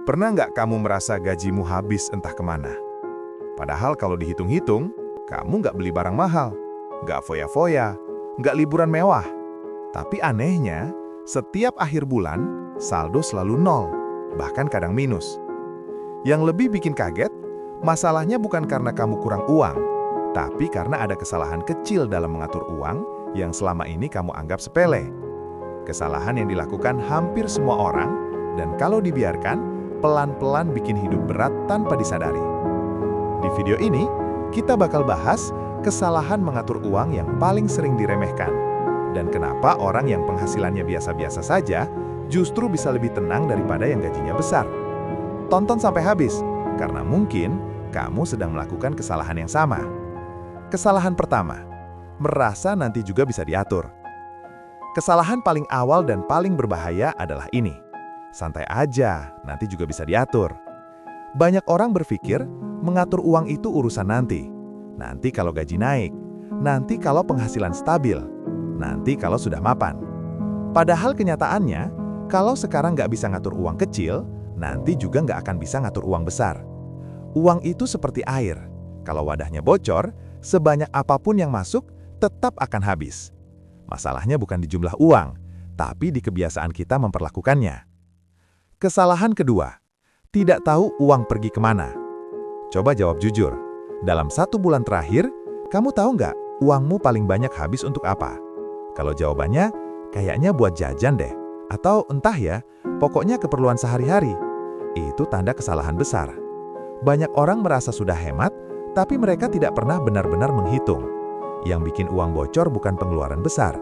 Pernah nggak kamu merasa gajimu habis entah kemana? Padahal kalau dihitung-hitung, kamu nggak beli barang mahal, nggak foya-foya, nggak liburan mewah. Tapi anehnya, setiap akhir bulan, saldo selalu nol, bahkan kadang minus. Yang lebih bikin kaget, masalahnya bukan karena kamu kurang uang, tapi karena ada kesalahan kecil dalam mengatur uang yang selama ini kamu anggap sepele. Kesalahan yang dilakukan hampir semua orang, dan kalau dibiarkan, pelan-pelan bikin hidup berat tanpa disadari. Di video ini, kita bakal bahas kesalahan mengatur uang yang paling sering diremehkan, dan kenapa orang yang penghasilannya biasa-biasa saja justru bisa lebih tenang daripada yang gajinya besar. Tonton sampai habis, karena mungkin kamu sedang melakukan kesalahan yang sama. Kesalahan pertama, merasa nanti juga bisa diatur. Kesalahan paling awal dan paling berbahaya adalah ini. Santai aja, nanti juga bisa diatur. Banyak orang berpikir mengatur uang itu urusan nanti. Nanti kalau gaji naik, nanti kalau penghasilan stabil, nanti kalau sudah mapan. Padahal kenyataannya, kalau sekarang nggak bisa ngatur uang kecil, nanti juga nggak akan bisa ngatur uang besar. Uang itu seperti air. Kalau wadahnya bocor, sebanyak apapun yang masuk, tetap akan habis. Masalahnya bukan di jumlah uang, tapi di kebiasaan kita memperlakukannya. Kesalahan kedua, tidak tahu uang pergi kemana. Coba jawab jujur, dalam 1 bulan terakhir, kamu tahu nggak uangmu paling banyak habis untuk apa? Kalau jawabannya, kayaknya buat jajan deh. Atau entah ya, pokoknya keperluan sehari-hari. Itu tanda kesalahan besar. Banyak orang merasa sudah hemat, tapi mereka tidak pernah benar-benar menghitung. Yang bikin uang bocor bukan pengeluaran besar,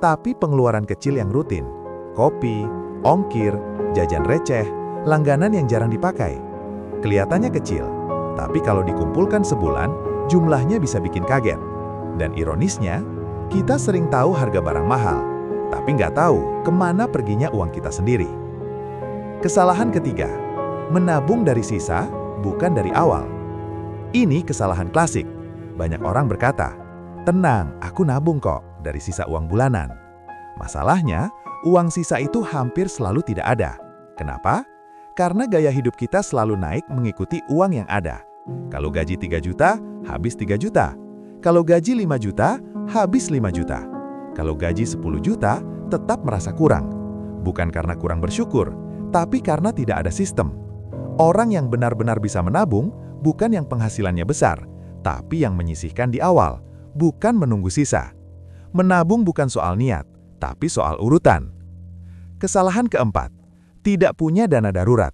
tapi pengeluaran kecil yang rutin. Kopi, ongkir, jajan receh, langganan yang jarang dipakai. Kelihatannya kecil, tapi kalau dikumpulkan sebulan, jumlahnya bisa bikin kaget. Dan ironisnya, kita sering tahu harga barang mahal, tapi nggak tahu kemana perginya uang kita sendiri. Kesalahan ketiga, menabung dari sisa, bukan dari awal. Ini kesalahan klasik. Banyak orang berkata, "Tenang, aku nabung kok dari sisa uang bulanan." Masalahnya, uang sisa itu hampir selalu tidak ada. Kenapa? Karena gaya hidup kita selalu naik mengikuti uang yang ada. Kalau gaji 3 juta, habis 3 juta. Kalau gaji 5 juta, habis 5 juta. Kalau gaji 10 juta, tetap merasa kurang. Bukan karena kurang bersyukur, tapi karena tidak ada sistem. Orang yang benar-benar bisa menabung, bukan yang penghasilannya besar, tapi yang menyisihkan di awal, bukan menunggu sisa. Menabung bukan soal niat, tapi soal urutan. Kesalahan keempat, tidak punya dana darurat.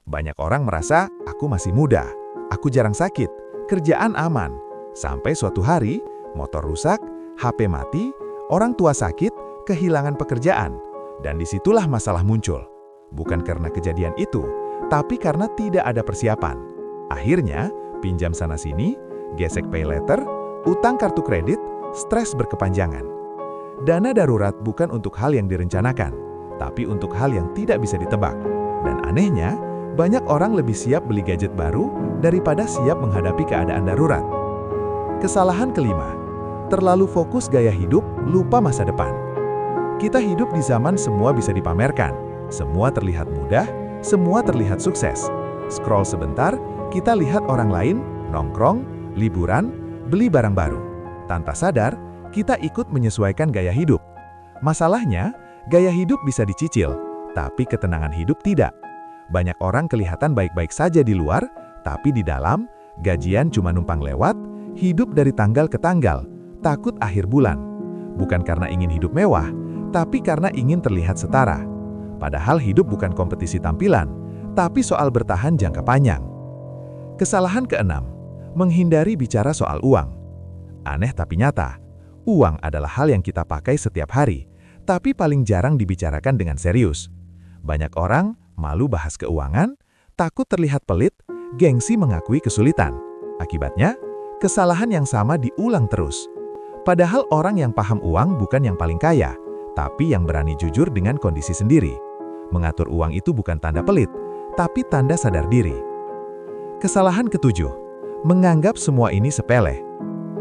Banyak orang merasa, aku masih muda, aku jarang sakit, kerjaan aman. Sampai suatu hari, motor rusak, HP mati, orang tua sakit, kehilangan pekerjaan. Dan disitulah masalah muncul. Bukan karena kejadian itu, tapi karena tidak ada persiapan. Akhirnya, pinjam sana-sini, gesek pay letter, utang kartu kredit, stres berkepanjangan. Dana darurat bukan untuk hal yang direncanakan, tapi untuk hal yang tidak bisa ditebak. Dan anehnya, banyak orang lebih siap beli gadget baru daripada siap menghadapi keadaan darurat. Kesalahan kelima, terlalu fokus gaya hidup, lupa masa depan. Kita hidup di zaman semua bisa dipamerkan, semua terlihat mudah, semua terlihat sukses. Scroll sebentar, kita lihat orang lain, nongkrong, liburan, beli barang baru. Tanpa sadar, kita ikut menyesuaikan gaya hidup. Masalahnya, gaya hidup bisa dicicil, tapi ketenangan hidup tidak. Banyak orang kelihatan baik-baik saja di luar, tapi di dalam, gajian cuma numpang lewat, hidup dari tanggal ke tanggal, takut akhir bulan. Bukan karena ingin hidup mewah, tapi karena ingin terlihat setara. Padahal hidup bukan kompetisi tampilan, tapi soal bertahan jangka panjang. Kesalahan keenam, menghindari bicara soal uang. Aneh tapi nyata, uang adalah hal yang kita pakai setiap hari, tapi paling jarang dibicarakan dengan serius. Banyak orang malu bahas keuangan, takut terlihat pelit, gengsi mengakui kesulitan. Akibatnya, kesalahan yang sama diulang terus. Padahal orang yang paham uang bukan yang paling kaya, tapi yang berani jujur dengan kondisi sendiri. Mengatur uang itu bukan tanda pelit, tapi tanda sadar diri. Kesalahan ketujuh, menganggap semua ini sepele.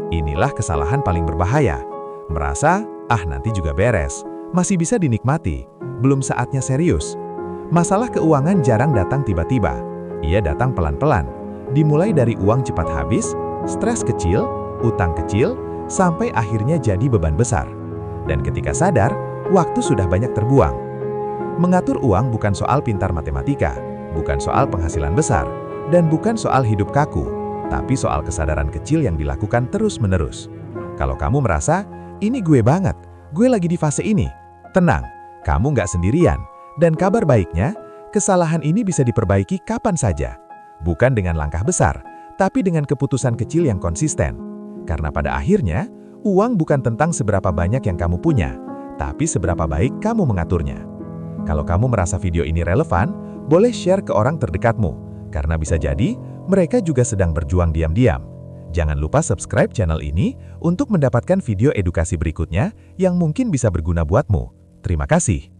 Inilah kesalahan paling berbahaya. Merasa, nanti juga beres, masih bisa dinikmati, belum saatnya serius. Masalah keuangan jarang datang tiba-tiba. Ia datang pelan-pelan. Dimulai dari uang cepat habis, stres kecil, utang kecil, sampai akhirnya jadi beban besar. Dan ketika sadar, waktu sudah banyak terbuang. Mengatur uang bukan soal pintar matematika, bukan soal penghasilan besar, dan bukan soal hidup kaku, tapi soal kesadaran kecil yang dilakukan terus-menerus. Kalau kamu merasa, ini gue banget, gue lagi di fase ini, tenang, kamu nggak sendirian. Dan kabar baiknya, kesalahan ini bisa diperbaiki kapan saja. Bukan dengan langkah besar, tapi dengan keputusan kecil yang konsisten. Karena pada akhirnya, uang bukan tentang seberapa banyak yang kamu punya, tapi seberapa baik kamu mengaturnya. Kalau kamu merasa video ini relevan, boleh share ke orang terdekatmu, karena bisa jadi mereka juga sedang berjuang diam-diam. Jangan lupa subscribe channel ini untuk mendapatkan video edukasi berikutnya yang mungkin bisa berguna buatmu. Terima kasih.